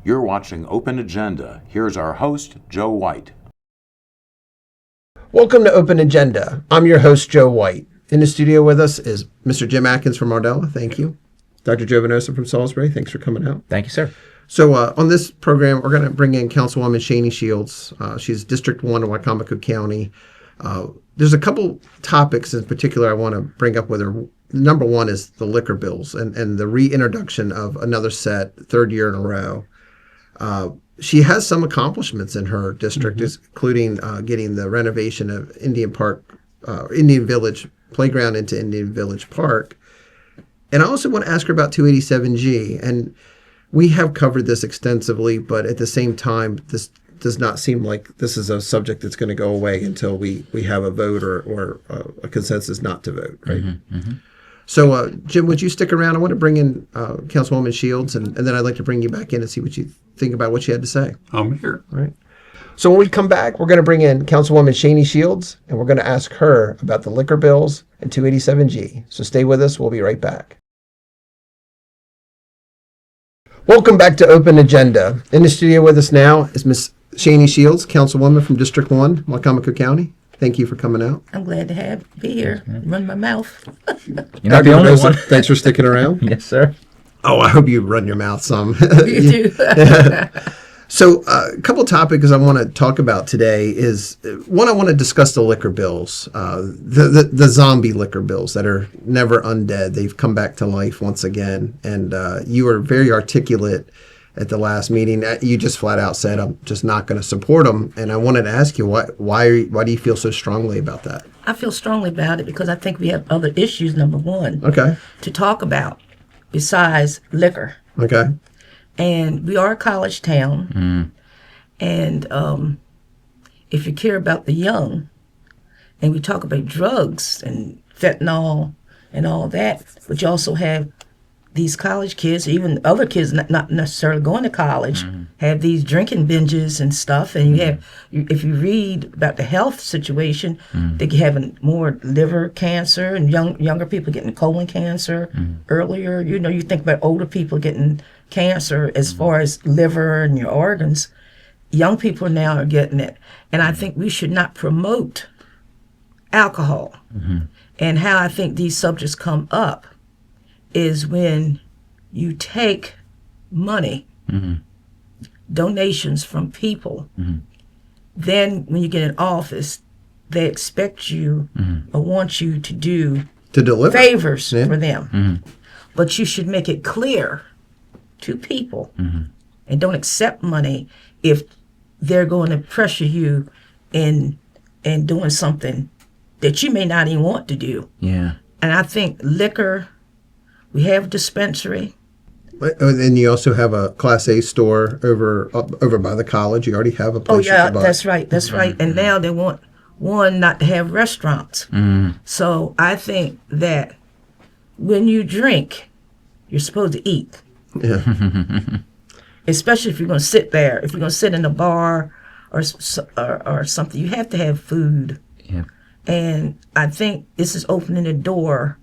You're watching Open Agenda. Here's our host, Joe White. Welcome to Open Agenda. I'm your host, Joe White. In the studio with us is Mr. Jim Atkins from Ardella. Thank you. Dr. Joe Venosa from Salisbury. Thanks for coming out. Thank you, sir. So on this program, we're going to bring in Councilwoman Shanie Shields. She's District 1 of Wicomico County. There's a couple topics in particular I want to bring up with her. Number one is the liquor bills and the reintroduction of another set, third year in a row. She has some accomplishments in her district, including getting the renovation of Indian Village Playground into Indian Village Park. And I also want to ask her about 287G. And we have covered this extensively, but at the same time, this does not seem like this is a subject that's going to go away until we have a vote or a consensus not to vote, right? So, Jim, would you stick around? I want to bring in Councilwoman Shields, and then I'd like to bring you back in and see what you think about what she had to say. I'm here. All right. So when we come back, we're going to bring in Councilwoman Shanie Shields, and we're going to ask her about the liquor bills and 287G. So stay with us. We'll be right back. Welcome back to Open Agenda. In the studio with us now is Ms. Shanie Shields, Councilwoman from District 1, Wicomico County. Thank you for coming out. I'm glad to be here. Run my mouth. You're not the only one. Thanks for sticking around. Yes, sir. Oh, I hope you run your mouth some. You do. So a couple topics I want to talk about today is, one, I want to discuss the liquor bills, the zombie liquor bills that are never undead. They've come back to life once again. And you were very articulate at the last meeting. You just flat out said, I'm just not going to support them. And I wanted to ask you, why do you feel so strongly about that? I feel strongly about it because I think we have other issues, number one, to talk about besides liquor. Okay. And we are a college town. And if you care about the young, and we talk about drugs and fentanyl and all that, but you also have these college kids, even other kids not necessarily going to college, have these drinking binges and stuff. And you have, if you read about the health situation, they're having more liver cancer and younger people getting colon cancer earlier. You know, you think about older people getting cancer as far as liver and your organs. Young people now are getting it. And I think we should not promote alcohol. And how I think these subjects come up is when you take money, donations from people, then when you get in office, they expect you or want you to deliver favors for them. But you should make it clear to people and don't accept money if they're going to pressure you in doing something that you may not even want to do. Yeah. And I think liquor, we have a dispensary. And you also have a Class A store over by the college. You already have a place. Oh yeah, that's right. That's right. And now they want one not to have restaurants. So I think that when you drink, you're supposed to eat. Yeah. Especially if you're going to sit there. If you're going to sit in a bar or something, you have to have food. Yeah. And I think this is opening the door.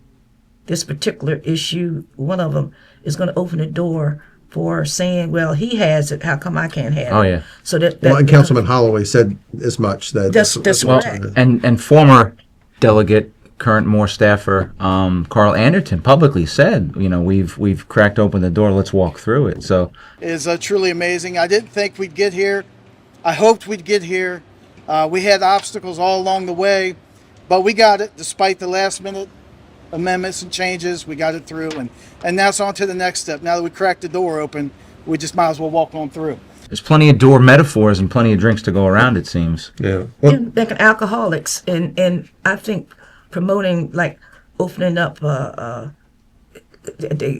This particular issue, one of them, is going to open the door for saying, well, he has it, how come I can't have it? Oh, yeah. So that and Councilman Holloway said as much. That's correct. And former delegate, current Moore staffer, Carl Anderton publicly said, you know, we've cracked open the door, let's walk through it. So it is truly amazing. I didn't think we'd get here. I hoped we'd get here. We had obstacles all along the way, but we got it despite the last minute amendments and changes. We got it through, and now it's on to the next step. Now that we cracked the door open, we just might as well walk on through. there's plenty of door metaphors and plenty of drinks to go around, it seems. Yeah. Making alcoholics, and I think promoting, like opening up the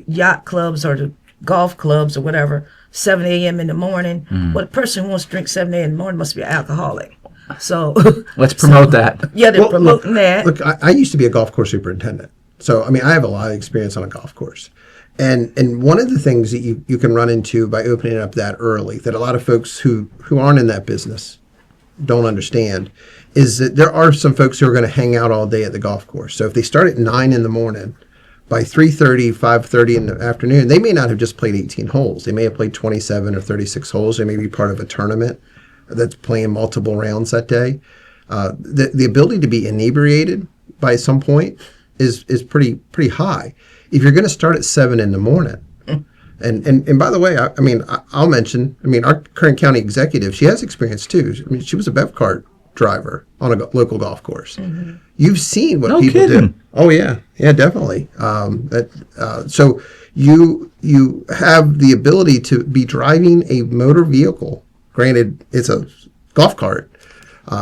yacht clubs or the golf clubs or whatever, 7 a.m. in the morning. Well, a person who wants to drink 7 a.m. in the morning must be an alcoholic. So let's promote that. Yeah, they're promoting that. Look, I used to be a golf course superintendent. So, I mean, I have a lot of experience on a golf course. And one of the things that you can run into by opening it up that early, that a lot of folks who aren't in that business don't understand, is that there are some folks who are going to hang out all day at the golf course. So if they start at 9 in the morning, by 3:30, 5:30 in the afternoon, they may not have just played 18 holes. They may have played 27 or 36 holes. They may be part of a tournament that's playing multiple rounds that day. The ability to be inebriated by some point is pretty high. If you're going to start at 7 in the morning, and by the way, I'll mention, our current county executive, she has experience too. She was a bev cart driver on a local golf course. Mm-hmm. You've seen what people do. Oh yeah, definitely. So you have the ability to be driving a motor vehicle. Granted, it's a golf cart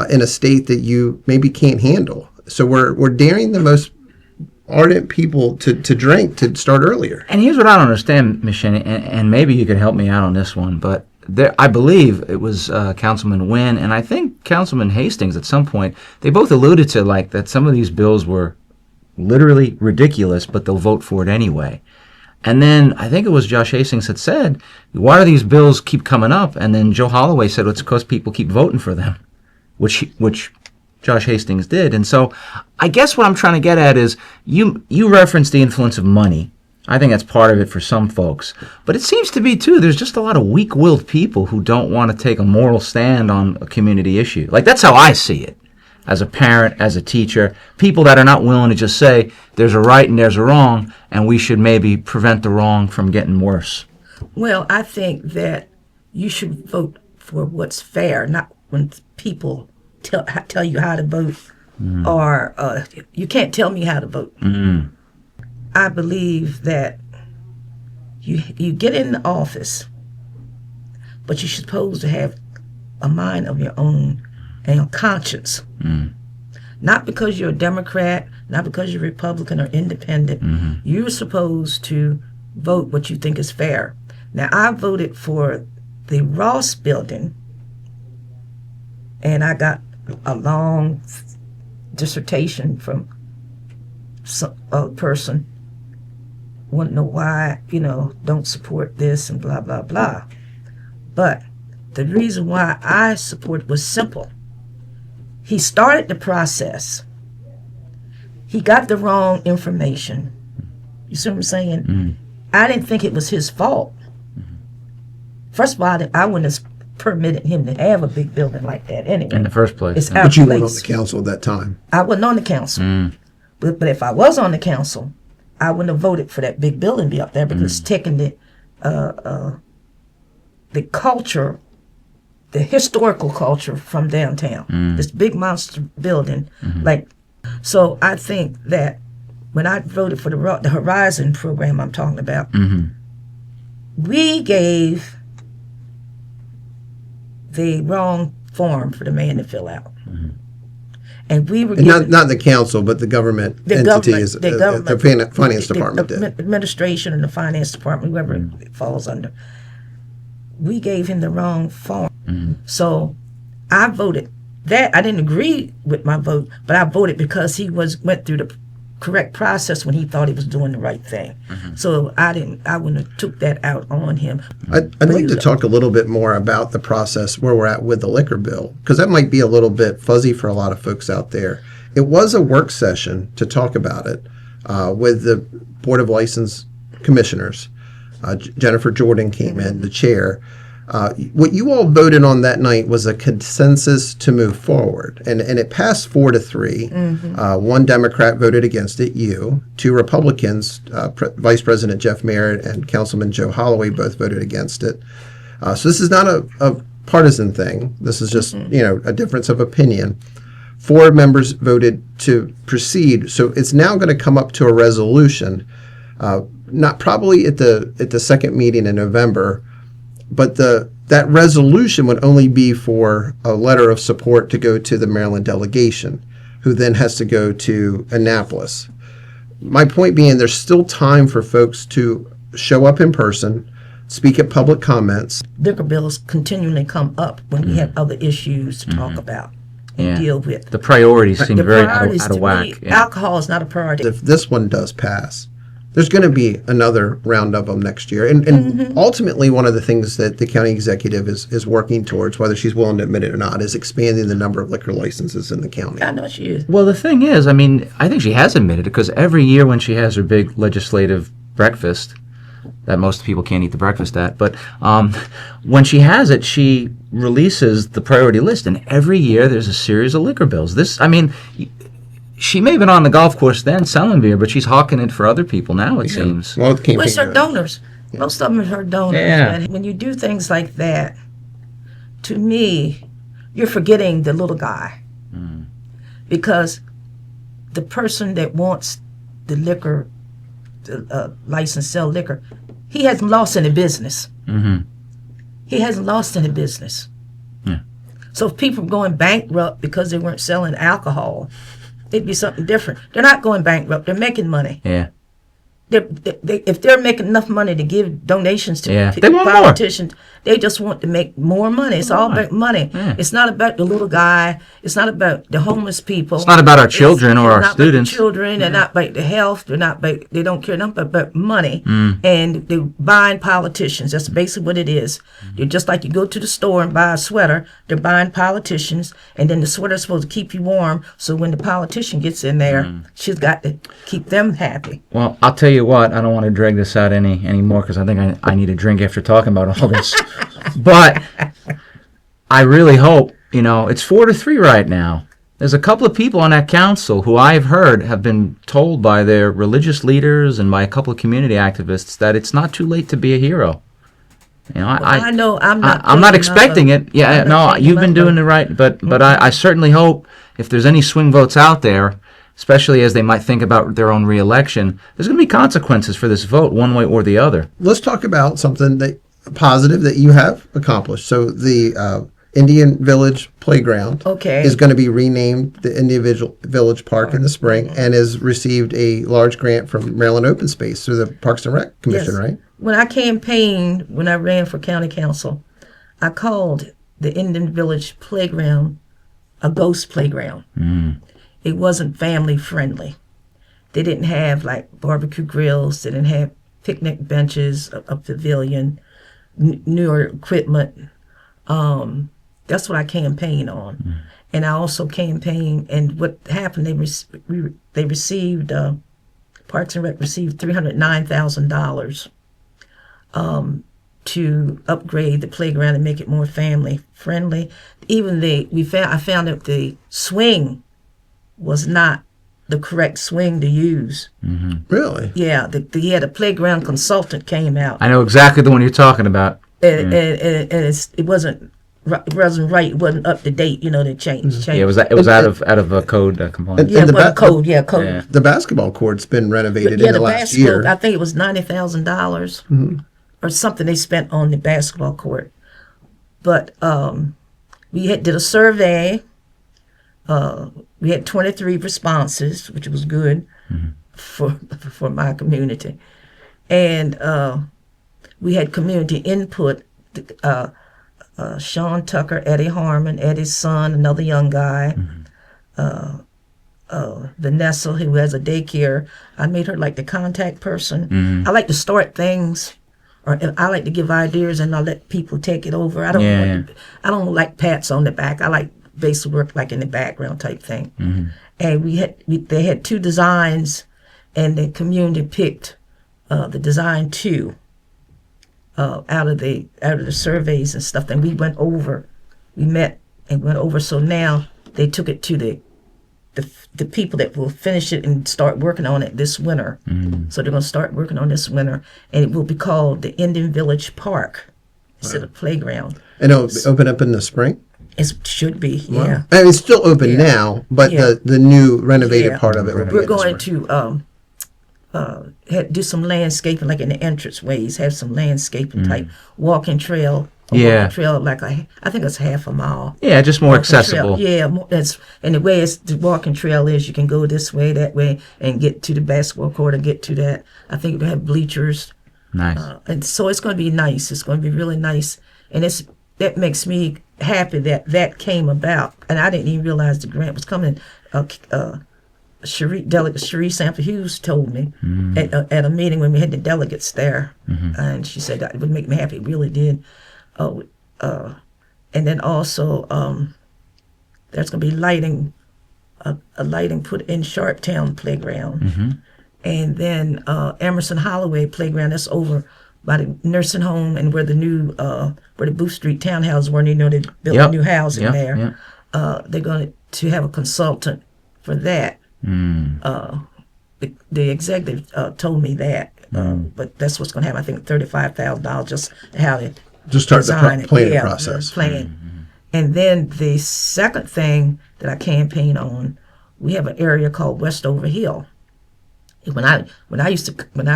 in a state that you maybe can't handle. So we're daring the most ardent people to drink to start earlier. And here's what I don't understand, Ms. Shanie, and maybe you could help me out on this one, but I believe it was Councilman Wynn and I think Councilman Hastings at some point, they both alluded to that some of these bills were literally ridiculous, but they'll vote for it anyway. And then I think it was Josh Hastings that said, why do these bills keep coming up? And then Joe Holloway said, it's because people keep voting for them, which Josh Hastings did. And so I guess what I'm trying to get at is you referenced the influence of money. I think that's part of it for some folks. But it seems to be, too, there's just a lot of weak-willed people who don't want to take a moral stand on a community issue. That's how I see it. As a parent, as a teacher, people that are not willing to just say there's a right and there's a wrong, and we should maybe prevent the wrong from getting worse. Well, I think that you should vote for what's fair, not when people tell you how to vote, or you can't tell me how to vote. Mm. I believe that you get in the office, but you're supposed to have a mind of your own and your conscience. Mm. Not because you're a Democrat, not because you're Republican or independent. Mm-hmm. You're supposed to vote what you think is fair. Now, I voted for the Ross building, and I got a long dissertation from a person want to know why, don't support this and blah, blah, blah. But the reason why I support was simple. He started the process. He got the wrong information. You see what I'm saying? Mm. I didn't think it was his fault. First of all, I wouldn't have permitted him to have a big building like that anyway. In the first place. It's But you weren't on the council at that time. I wasn't on the council. Mm. But if I was on the council, I wouldn't have voted for that big building to be up there because it's taking the culture, the historical culture from downtown. Mm. This big monster building. Mm-hmm. So I think that when I voted for the Horizon program I'm talking about, mm-hmm. we gave the wrong form for the man to fill out. Mm-hmm. And we were not the council, but the government entities, the finance department did. Administration and the finance department, whoever it falls under. We gave him the wrong form. Mm-hmm. So I voted that. I didn't agree with my vote, but I voted because he went through the correct process when he thought he was doing the right thing. Mm-hmm. So I wouldn't have took that out on him. I'd like to talk a little bit more about the process where we're at with the liquor bill, because that might be a little bit fuzzy for a lot of folks out there. It was a work session to talk about it with the Board of License Commissioners. Jennifer Jordan came in, the chair. What you all voted on that night was a consensus to move forward, and it passed 4-3. Mm-hmm. One Democrat voted against it, you. Two Republicans, Vice President Jeff Merritt and Councilman Joe Holloway, both voted against it. So this is not a partisan thing. This is just a difference of opinion. 4 members voted to proceed, so it's now going to come up to a resolution. Not probably at the second meeting in November, but that resolution would only be for a letter of support to go to the Maryland delegation, who then has to go to Annapolis. My point being, there's still time for folks to show up in person, speak at public comments. Liquor bills continually come up when we have other issues to talk about and deal with. The priorities seem very out of whack. Alcohol is not a priority. If this one does pass, there's going to be another round of them next year. And ultimately, one of the things that the county executive is working towards, whether she's willing to admit it or not, is expanding the number of liquor licenses in the county. I know she is. Well, the thing is, I mean, I think she has admitted it because every year when she has her big legislative breakfast, that most people can't eat the breakfast at, but when she has it, she releases the priority list, and every year there's a series of liquor bills. She may have been on the golf course then selling beer, but she's hawking it for other people now, it seems. Well, the Well, it's her campaign- donors. Most of them are her donors. Yeah. And when you do things like that, to me, you're forgetting the little guy. Because the person that wants the liquor, the license sell liquor, he hasn't lost any business. He hasn't lost any business. Yeah. So if people are going bankrupt because they weren't selling alcohol, it'd be something different. They're not going bankrupt. They're making money. Yeah. If they're making enough money to give donations to They want more. politicians, they just want to make more money. It's all about money. Yeah. It's not about the little guy. It's not about the homeless people. It's not about our children or our not students. About the children. They're not about the health. They don't care nothing about money. Mm. And they're buying politicians. That's basically what it is. They're just like you go to the store and buy a sweater. They're buying politicians, and then the sweater's supposed to keep you warm. So when the politician gets in there, she's got to keep them happy. Well, I'll tell you what, I don't want to drag this out anymore because I think I need a drink after talking about all this. But I really hope, it's 4-3 right now. There's a couple of people on that council who I've heard have been told by their religious leaders and by a couple of community activists that it's not too late to be a hero. I know I'm not. I'm not expecting it. Yeah, no, you've been doing it right. But I certainly hope if there's any swing votes out there, especially as they might think about their own reelection, there's going to be consequences for this vote one way or the other. Let's talk about something positive that you have accomplished. So the Indian Village Playground is going to be renamed the Indian Village Park in the spring and has received a large grant from Maryland Open Space through the Parks and Rec Commission, right? When I campaigned, when I ran for county council, I called the Indian Village Playground a ghost playground. It wasn't family friendly. They didn't have like barbecue grills. They didn't have picnic benches, a pavilion, newer equipment. That's what I campaigned on. And I also campaigned, and what happened, they received, Parks and Rec received $309,000 to upgrade the playground and make it more family friendly. Even I found that the swing was not the correct swing to use. Really? Yeah, he had a playground consultant came out. I know exactly the one you're talking about. And it wasn't right. It wasn't up to date. They changed. Yeah, it was out of a code component. Yeah, And the well, code. Yeah, code. Yeah. The basketball court's been renovated Yeah, in the the last basketball. year. I think it was $90,000 or something they spent on the basketball court. But we did a survey. We had 23 responses, which was good for my community, and we had community input. Sean Tucker, Eddie Harmon, Eddie's son, another young guy, Vanessa, who has a daycare. I made her like the contact person. I like to start things, or I like to give ideas, and I let people take it over. I don't like pats on the back. I like basic work, like in the background type thing. And they had 2 designs, and the community picked the design 2 out of the surveys and stuff. And we met and went over. So now they took it to the people that will finish it and start working on it this winter. So they're going to start working on this winter, and it will be called the Indian Village Park instead of playground. And it'll open up in the spring? It should be, yeah. And it's still open now, but the new renovated Yeah. part of it will be We're in the going spring. to do some landscaping, like in the entrance ways, have some landscaping type walking trail. Yeah. Walking trail, I think it's half a mile. Yeah, just more Walking accessible. Trail. Yeah, and the way the walking trail is, you can go this way, that way, and get to the basketball court and get to that. I think we have bleachers. Nice. And so it's going to be nice. It's going to be really nice. And that makes me happy that came about. And I didn't even realize the grant was coming. Delegate Cherie Sanford Hughes told me at a meeting when we had the delegates there, and she said that it would make me happy. It really did. And then also there's going to be lighting, a lighting put in Sharptown Playground, and then Emerson Holloway Playground. That's over by the nursing home and where the new where the Booth Street townhouses were. You know, they built a new housing there. They're going to have a consultant for that. The executive told me that, but that's what's going to happen. I think $35,000 just how it Just start the design it. planning process. Plan. And then the second thing that I campaign on, we have an area called Westover Hill. When I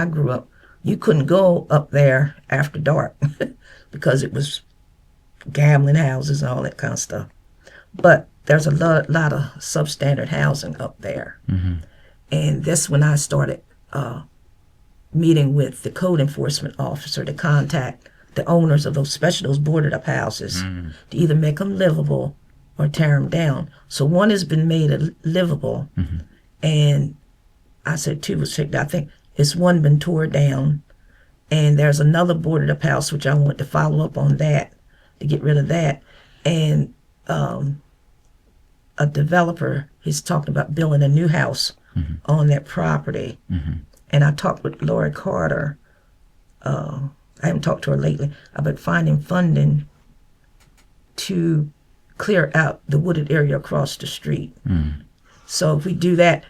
grew up, you couldn't go up there after dark because it was gambling houses and all that kind of stuff. But there's a lot of substandard housing up there. And that's when I started meeting with the code enforcement officer to contact the owners of those boarded up houses to either make them livable or tear them down. So one has been made livable, and I said two was taken. I think it's one been tore down, and there's another boarded up house which I want to follow up on that to get rid of that. And a developer is talking about building a new house on that property. And I talked with Lori Carter. I haven't talked to her lately about finding funding to clear out the wooded area across the street. So if we do that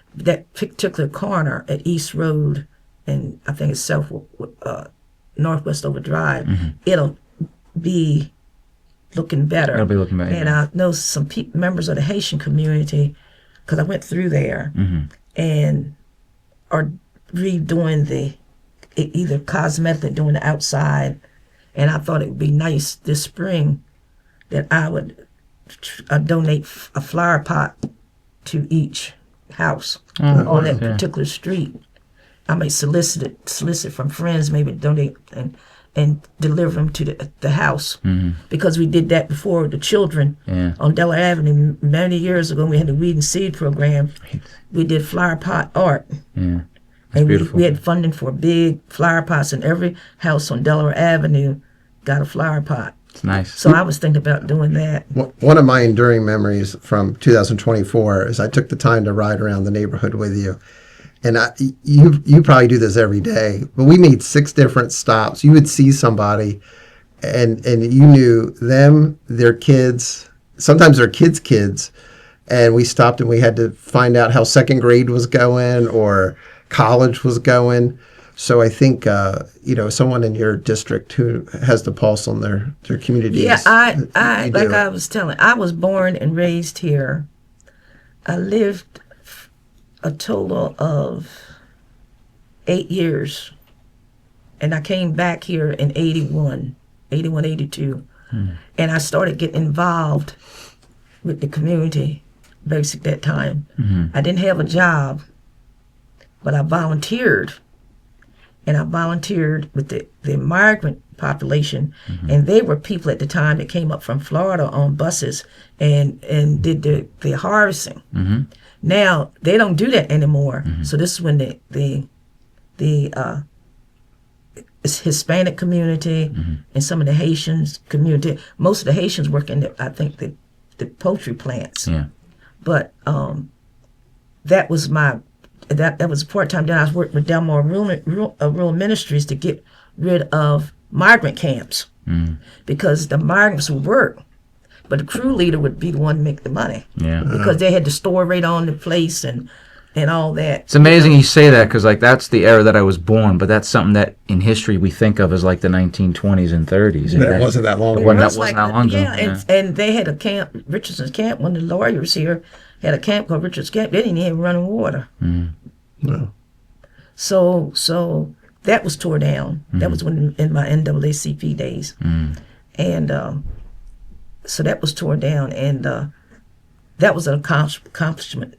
particular corner at East Road, and I think it's Northwest Over Drive, it'll be looking better. It'll be looking better. And I know some members of the Haitian community, because I went through there, and are redoing either cosmetically doing the outside, and I thought it would be nice this spring that I would donate a flower pot to each house on that particular street. I may solicit from friends, maybe donate and deliver them to the house, because we did that before with the children on Delaware Avenue many years ago. We had the Weed and Seed program. We did flower pot art. And we had funding for big flower pots, and every house on Delaware Avenue got a flower pot. It's nice. So I was thinking about doing that. One of my enduring memories from 2024 is I took the time to ride around the neighborhood with you. And you probably do this every day, but we made 6 different stops. You would see somebody, and you knew them, their kids, sometimes their kids, and we stopped and we had to find out how second grade was going or college was going. So I think someone in your district who has the pulse on their communities. Yeah, I like I was telling, I was born and raised here. I lived a total of 8 years, and I came back here in 81, 82, and I started getting involved with the community basic that time. I didn't have a job, but I volunteered, and I volunteered with the migrant population, and they were people at the time that came up from Florida on buses and did the harvesting. Now they don't do that anymore. So this is when the Hispanic community and some of the Haitians community. Most of the Haitians work in the poultry plants. But that was that was part-time. Then I was working with Delmar Rural Ministries to get rid of migrant camps, because the migrants would work, but the crew leader would be the one to make the money. Because they had the store right on the place and all that. It's amazing you say that, because that's the era that I was born, but that's something that in history we think of as like the 1920s and 30s. And that wasn't that long ago. That wasn't that long ago. And they had a camp, Richardson's Camp. One of the lawyers here had a camp called Richards Camp. They didn't even have running water. No. So that was tore down. That was in my NAACP days. And so that was tore down, and that was an accomplishment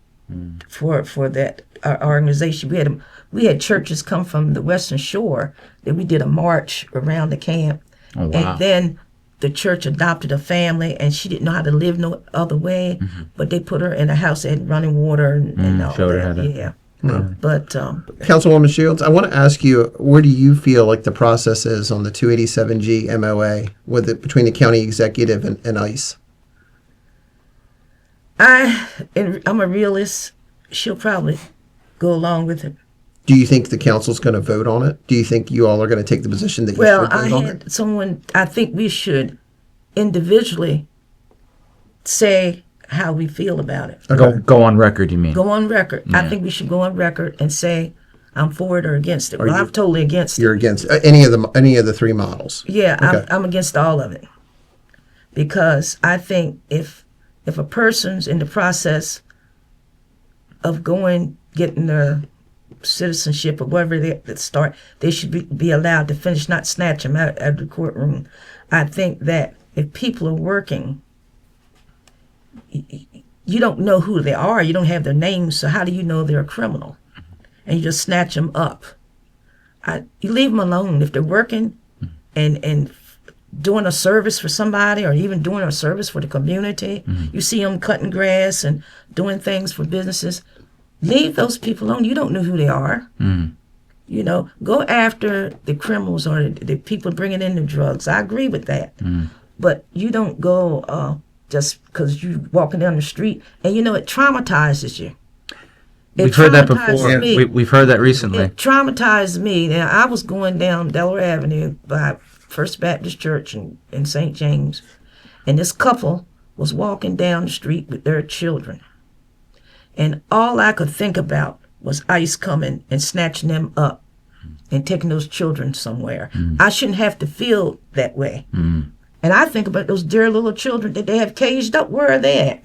for that our organization. We had churches come from the Western Shore that we did a march around the camp, Oh, wow. and then the church adopted a family, and she didn't know how to live no other way. But they put her in a house that had running water and all showed her how that. to- Yeah. But Councilwoman Shields, I want to ask you, where do you feel like the process is on the 287G MOA between the county executive and ICE? I'm a realist. She'll probably go along with it. Do you think the council's going to vote on it? Do you think you all are going to take the position that you Well, should I vote on it? had someone, I think we should individually say how we feel about it. Okay. Go on record, you mean? Go on record. I think we should go on record and say I'm for it or against it. Well, I'm totally against it. You're against any of the three models? Yeah, Okay. I'm against all of it. Because I think if a person's in the process of getting their citizenship or whatever they start, they should be allowed to finish, not snatch them out of the courtroom. I think that if people are working, you don't know who they are. You don't have their names, so how do you know they're a criminal? And you just snatch them up. You leave them alone. If they're working and doing a service for somebody or even doing a service for the community, you see them cutting grass and doing things for businesses, leave those people alone. You don't know who they are. You know, go after the criminals or the people bringing in the drugs. I agree with that. But you don't go just because you're walking down the street. And, you know, it traumatizes you. We've heard that traumatizes before. me. We've heard that recently. It traumatized me. Now, I was going down Delaware Avenue by First Baptist Church in St. James, and this couple was walking down the street with their children. And all I could think about was ICE coming and snatching them up and taking those children somewhere. I shouldn't have to feel that way. And I think about those dear little children that they have caged up. Where are they at?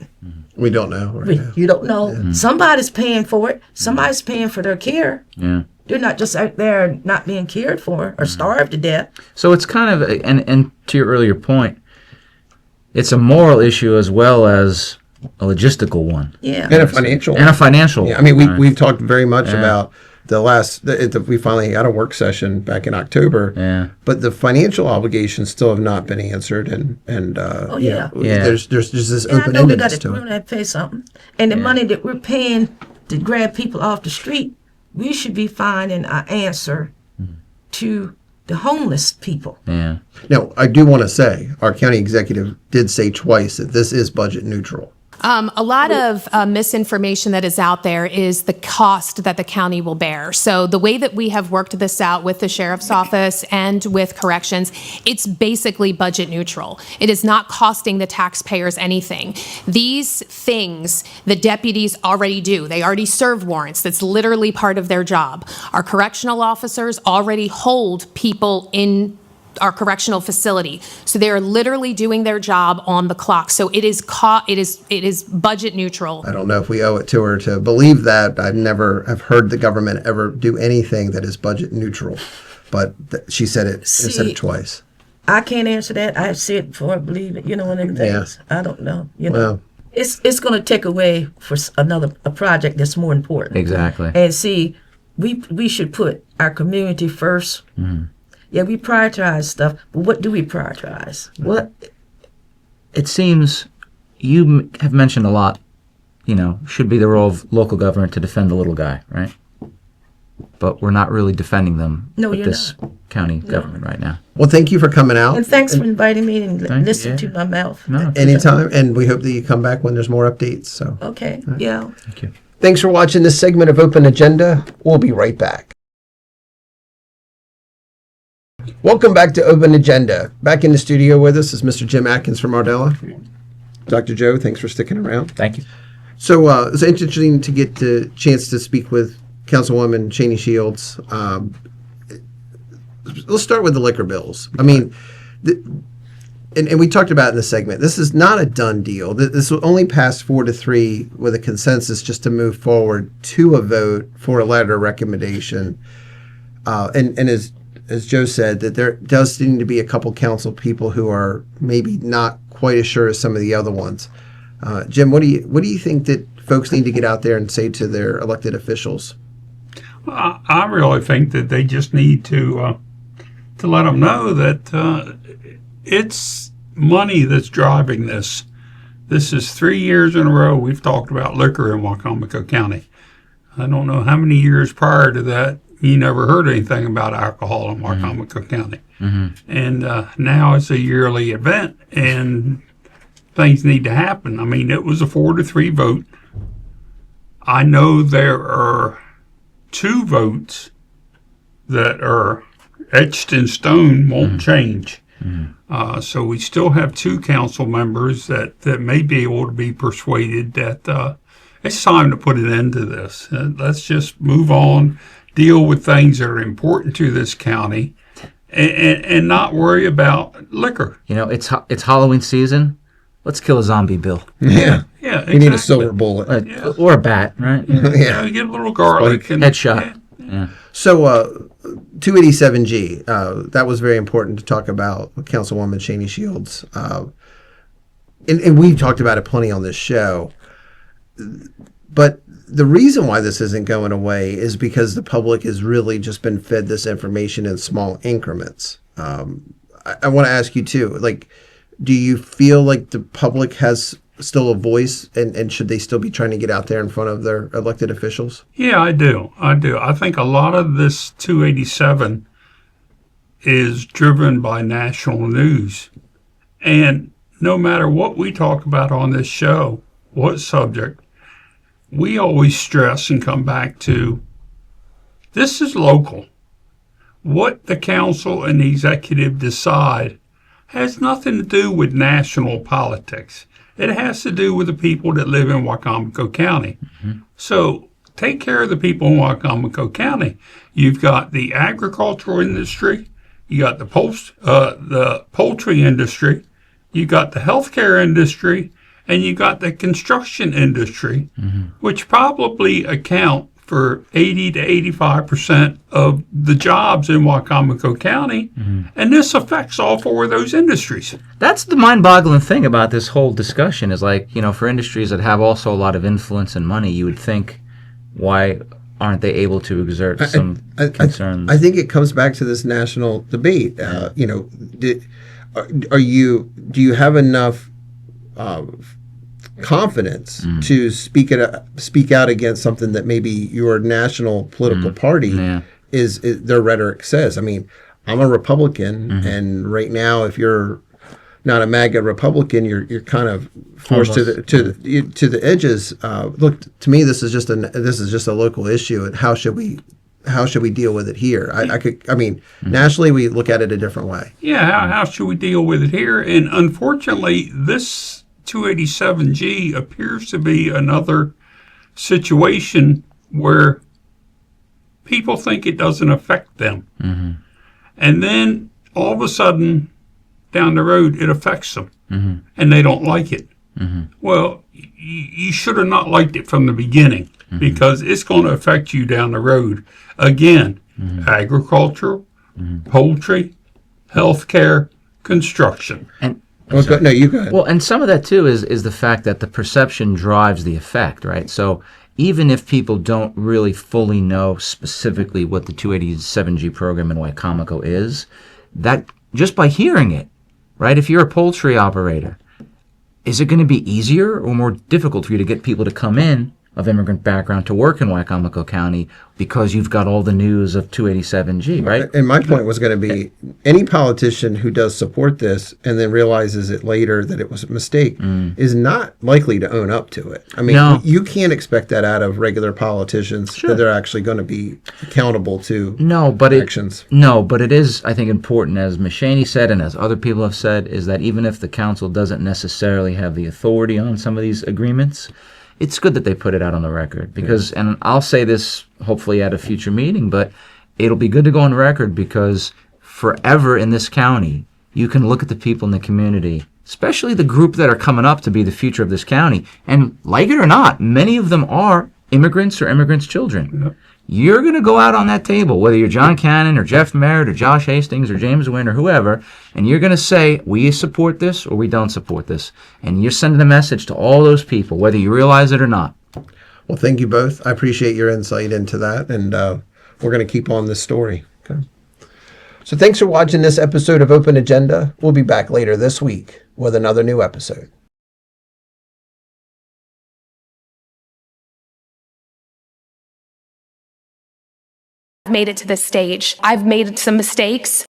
We don't know right now. You don't know. Somebody's paying for it. Somebody's paying for their care. Yeah. They're not just out there not being cared for or starved to death. So it's kind of, and to your earlier point, it's a moral issue as well as a logistical one. Yeah. And a financial. And a financial Yeah, I mean, one. we've talked very much about we finally had a work session back in October. Yeah. But the financial obligations still have not been answered, and Oh, you yeah. know, Yeah. there's this And I know we got open-endedness to we're it. gonna pay something. And the money that we're paying to grab people off the street, we should be finding an answer to the homeless people. Yeah. Now, I do want to say our county executive did say twice that this is budget neutral. A lot of misinformation that is out there is the cost that the county will bear. So the way that we have worked this out with the sheriff's office and with corrections, it's basically budget neutral. It is not costing the taxpayers anything. These things the deputies already do. They already serve warrants. That's literally part of their job. Our correctional officers already hold people in our correctional facility. So they are literally doing their job on the clock. So it is budget neutral. I don't know if we owe it to her to believe that. I never have heard the government ever do anything that is budget neutral, but she said it. Said it twice. I can't answer that. I see it before I believe it. You know, one of them things. I don't know. You know, Well, it's going to take away for a project that's more important. Exactly. And see, we should put our community first. Yeah, we prioritize stuff, but what do we prioritize? Well, it seems you have mentioned a lot, should be the role of local government to defend the little guy, right? But we're not really defending them No, with you're this county government right now. well, thank you for coming out. And thanks for inviting me and Thank you, listening yeah. to my mouth. No, Anytime, and we hope that you come back when there's more updates. So, Okay, yeah. thank you. thanks for watching this segment of Open Agenda. We'll be right back. Welcome back to Open Agenda. Back in the studio with us is Mr. Jim Atkins from Ardella. Dr. Joe, thanks for sticking around. Thank you. So it's interesting to get the chance to speak with Councilwoman Shanie Shields. Let's start with the liquor bills. I mean, and we talked about it in the segment, this is not a done deal. This will only pass 4-3 with a consensus just to move forward to a vote for a letter of recommendation. And as Joe said, that there does seem to be a couple council people who are maybe not quite as sure as some of the other ones. Jim, what do you think that folks need to get out there and say to their elected officials? I really think that they just need to let them know that it's money that's driving this. This is 3 years in a row we've talked about liquor in Wacomico County. I don't know how many years prior to that you never heard anything about alcohol in Wacomico County. And now it's a yearly event, and things need to happen. I mean, it was a 4-3 vote. I know there are 2 votes that are etched in stone, won't change. So we still have 2 council members that may be able to be persuaded that it's time to put an end to this. Let's just move on, deal with things that are important to this county, and not worry about liquor. You know, it's Halloween season. Let's kill a zombie bill. Yeah. Yeah, exactly. You need a silver bullet. Or a bat, right? Yeah. Get a little garlic. And, Headshot. Yeah. So 287G, that was very important to talk about, Councilwoman Shanie Shields. And we've talked about it plenty on this show. But the reason why this isn't going away is because the public has really just been fed this information in small increments. I want to ask you too, like, do you feel like the public has still a voice, and should they still be trying to get out there in front of their elected officials? Yeah, I do. I think a lot of this 287 is driven by national news. And no matter what we talk about on this show, what subject, we always stress and come back to this is local. What the council and the executive decide has nothing to do with national politics. It has to do with the people that live in Wacomico County. So take care of the people in Wacomico County. You've got the agricultural industry, you got the poultry industry, you got the healthcare industry, and you got the construction industry, which probably account for 80 to 85% of the jobs in Wacomico County, and this affects all 4 of those industries. That's the mind-boggling thing about this whole discussion is, like, you know, for industries that have also a lot of influence and money, you would think, why aren't they able to exert some concerns? I think it comes back to this national debate. You know, do you have enough confidence to speak out against something that maybe your national political party is their rhetoric says? I mean, I'm a Republican, and right now, if you're not a MAGA Republican, you're kind of forced to the edges. Look, to me, this is just a local issue, and how should we deal with it here? Nationally, we look at it a different way. Yeah, how should we deal with it here? And unfortunately, this 287G appears to be another situation where people think it doesn't affect them. And then all of a sudden, down the road, it affects them, and they don't like it. Well, you should have not liked it from the beginning, because it's going to affect you down the road. Again, agriculture, poultry, healthcare, construction. No, you go ahead. Well, and some of that too is the fact that the perception drives the effect, right? So even if people don't really fully know specifically what the 287G program in Wacomico is, that just by hearing it, right? If you're a poultry operator, is it going to be easier or more difficult for you to get people to come in of immigrant background to work in Wacomico County because you've got all the news of 287G, right? And my point was going to be, any politician who does support this and then realizes it later that it was a mistake is not likely to own up to it. I mean, you can't expect that out of regular politicians, that they're actually going to be accountable to actions. But it is, I think, important, as Ms. Shanie said and as other people have said, is that even if the council doesn't necessarily have the authority on some of these agreements, it's good that they put it out on the record because, and I'll say this hopefully at a future meeting, but it'll be good to go on record because forever in this county, you can look at the people in the community, especially the group that are coming up to be the future of this county, and like it or not, many of them are immigrants or immigrants' children. Yep. You're going to go out on that table, whether you're John Cannon or Jeff Merritt or Josh Hastings or James Wynn or whoever, and you're going to say, we support this or we don't support this. And you're sending a message to all those people, whether you realize it or not. Well, thank you both. I appreciate your insight into that, and we're going to keep on this story. Okay. So thanks for watching this episode of Open Agenda. We'll be back later this week with another new episode. I've made it to this stage. I've made some mistakes.